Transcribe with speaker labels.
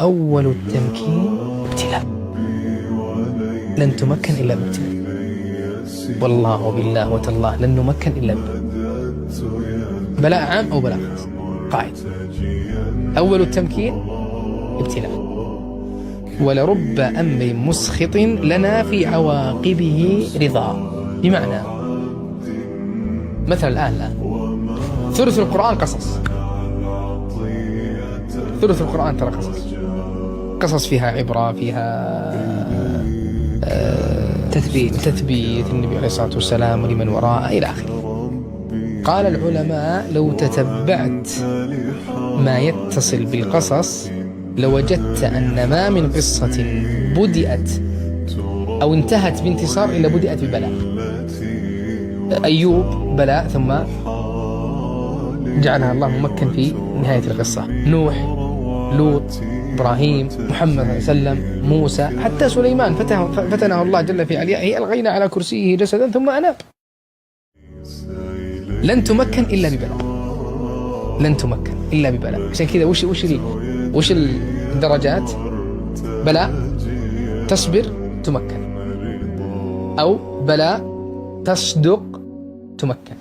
Speaker 1: أول التمكين ابتلاء، لن تمكن إلا بابتلاء. والله وبالله وتالله لن نمكن إلا بلاء عام أو بلاء خاص. قاعدة أول التمكين ابتلاء. ولرب أمر مسخط لنا في عواقبه رضا. بمعنى مثلا الآن ثلث القرآن قصص، ثلث القرآن ترى قصص فيها عبرة، فيها تثبيت النبي عليه الصلاة والسلام ولمن وراءه إلى آخره. قال العلماء لو تتبعت ما يتصل بالقصص لوجدت أن ما من قصة بدأت أو انتهت بانتصار إلا بدأت ببلاء. أيوب بلاء ثم جعلها الله ممكن في نهاية القصة. نوح، لوط، إبراهيم، محمد صلى الله عليه وسلم، موسى، حتى سليمان فتنه الله جل في عليائه ألغينا على كرسيه جسدا ثم أناب. لن تمكن إلا ببلاء، لن تمكن إلا ببلاء. عشان كذا وش الدرجات؟ بلاء تصبر تمكن، أو بلاء تصدق تمكن.